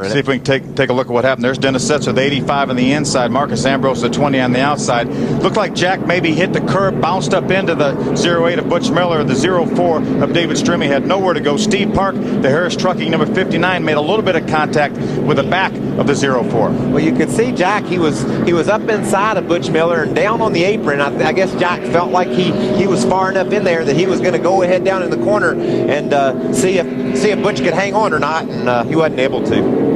See if we can take a look at what happened. There's Dennis Setzer, the 85 on the inside. Marcus Ambrose, the 20 on the outside. Looked like Jack maybe hit the curb, bounced up into the 08 of Butch Miller, the 04 of David Strimmy. Had nowhere to go. Steve Park, the Harris Trucking number 59, made a little bit of contact with the back of the 04. Well, you could see Jack. He was up inside of Butch Miller and down on the apron. I guess Jack felt like he was far enough in there that he was going to go ahead down in the corner and see if Butch could hang on or not, and he wasn't able to.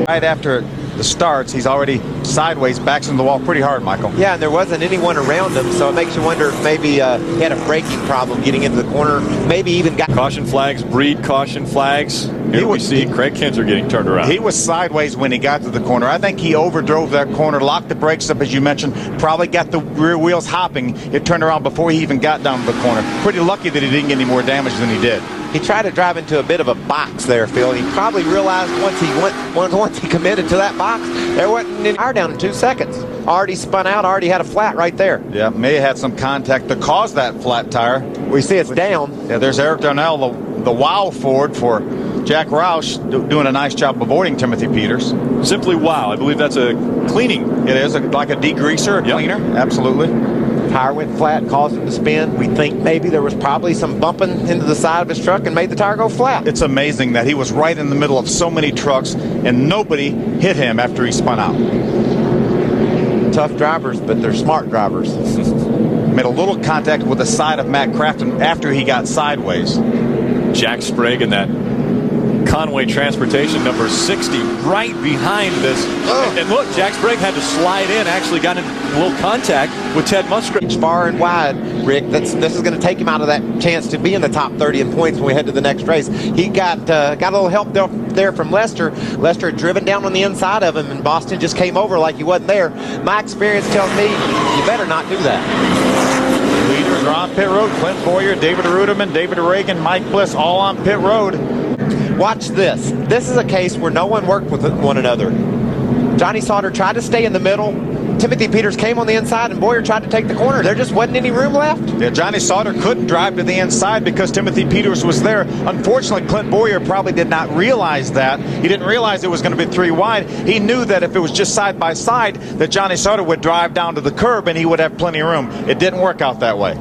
Right after the starts, he's already sideways, backs into the wall pretty hard, Michael. Yeah, and there wasn't anyone around him, so it makes you wonder if maybe he had a braking problem getting into the corner. Maybe even got caution flags, breed caution flags. Here we see Craig Kinzer getting turned around. He was sideways when he got to the corner. I think he overdrove that corner, locked the brakes up, as you mentioned, probably got the rear wheels hopping. It turned around before he even got down to the corner. Pretty lucky that he didn't get any more damage than he did. He tried to drive into a bit of a box there, Phil. He probably realized once he committed to that box, there wasn't any power down in 2 seconds. Already spun out, already had a flat right there. Yeah, may have had some contact to cause that flat tire. We see it's down. Yeah, there's Eric Darnell, the wow Ford for Jack Roush, doing a nice job avoiding Timothy Peters. Simply wow. I believe that's a cleaning. It is like a degreaser, a cleaner. Absolutely. Tire went flat, caused him to spin. We think maybe there was probably some bumping into the side of his truck and made the tire go flat. It's amazing that he was right in the middle of so many trucks and nobody hit him after he spun out. Tough drivers, but they're smart drivers. Made a little contact with the side of Matt Crafton after he got sideways. Jack Sprague in that Conway Transportation number 60 right behind this. And look, Jack Sprague had to slide in, actually got in a little contact with Ted Musgrave. Far and wide, Rick. This is going to take him out of that chance to be in the top 30 in points when we head to the next race. He got a little help there from Lester. Lester had driven down on the inside of him, and Boston just came over like he wasn't there. My experience tells me you better not do that. Leaders are on pit road. Clint Boyer, David Ruderman, David Reagan, Mike Bliss, all on pit road. Watch this. This is a case where no one worked with one another. Johnny Sauter tried to stay in the middle. Timothy Peters came on the inside, and Boyer tried to take the corner. There just wasn't any room left. Yeah, Johnny Sauter couldn't drive to the inside because Timothy Peters was there. Unfortunately, Clint Boyer probably did not realize that. He didn't realize it was going to be 3 wide. He knew that if it was just side by side, that Johnny Sauter would drive down to the curb and he would have plenty of room. It didn't work out that way.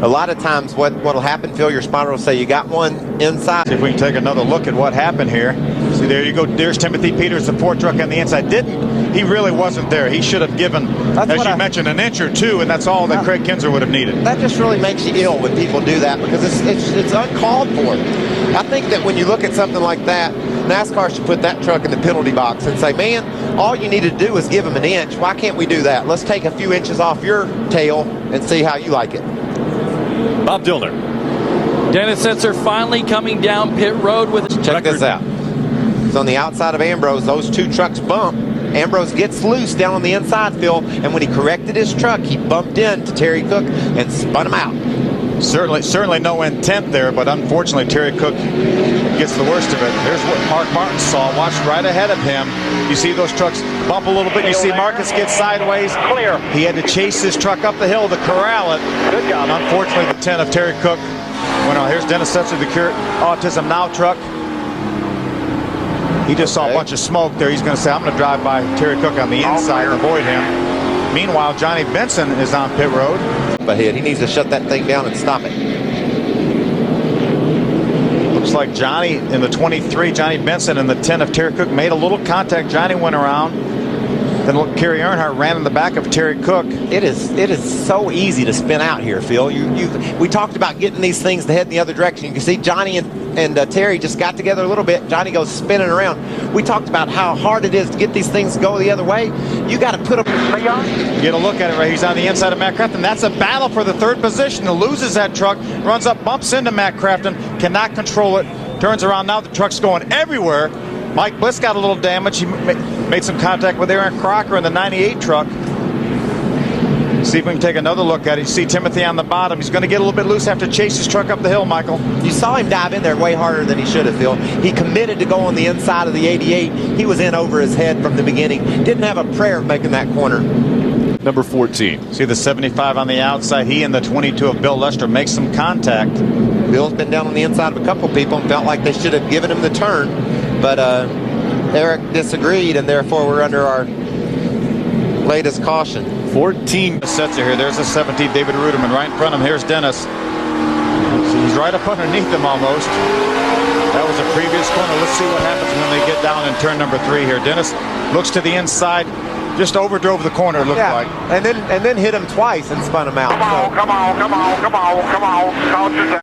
A lot of times what'll happen, Phil, your spotter will say you got one inside. See if we can take another look at what happened here. See, there you go. There's Timothy Peters, the Ford truck on the inside. He really wasn't there. He should have given, as you mentioned, an inch or two, and that's all that Craig Kinzer would have needed. That just really makes you ill when people do that because it's uncalled for. I think that when you look at something like that, NASCAR should put that truck in the penalty box and say, man, all you need to do is give him an inch. Why can't we do that? Let's take a few inches off your tail and see how you like it. Bob Dillner. Dennis Setzer finally coming down pit road with his Check this out. It's on the outside of Ambrose. Those two trucks bump. Ambrose gets loose down on the inside, Phil, and when he corrected his truck, he bumped into Terry Cook and spun him out. Certainly no intent there, but unfortunately Terry Cook gets the worst of it. Here's what Mark Martin saw. Watch right ahead of him. You see those trucks bump a little bit. You see Marcus get sideways. Clear. He had to chase his truck up the hill to corral it. Good job. Unfortunately, the 10 of Terry Cook went on. Here's Dennis Setzer, the Cure Autism Now truck. He just saw a bunch of smoke there. He's going to say, I'm going to drive by Terry Cook on the inside and avoid him. Meanwhile, Johnny Benson is on pit road. Ahead. He needs to shut that thing down and stop it. Looks like Johnny in the 23, Johnny Benson in the 10 of Terry Cook made a little contact. Johnny went around. Then look, Kerry Earnhardt ran in the back of Terry Cook. It is so easy to spin out here, Phil. We talked about getting these things to head in the other direction. You can see Johnny and Terry just got together a little bit. Johnny goes spinning around. We talked about how hard it is to get these things to go the other way. You got to put them. Get a look at it right. He's on the inside of Matt Crafton. That's a battle for the third position. He loses that truck, runs up, bumps into Matt Crafton, cannot control it, turns around. Now the truck's going everywhere. Mike Bliss got a little damage. He made some contact with Aaron Crocker in the 98 truck. See if we can take another look at it. You see Timothy on the bottom. He's going to get a little bit loose after chase his truck up the hill, Michael. You saw him dive in there way harder than he should have, Phil. He committed to go on the inside of the 88. He was in over his head from the beginning. Didn't have a prayer of making that corner. Number 14. See the 75 on the outside. He and the 22 of Bill Lester make some contact. Bill's been down on the inside of a couple people and felt like they should have given him the turn. But Eric disagreed, and therefore we're under our latest caution. 14 sets here. There's the 17th, David Ruderman, right in front of him. Here's Dennis. He's right up underneath him almost. That was a previous corner. Let's see what happens when they get down in turn number 3 here. Dennis looks to the inside, just overdrove the corner, it looked like. And then hit him twice and spun him out. Come on.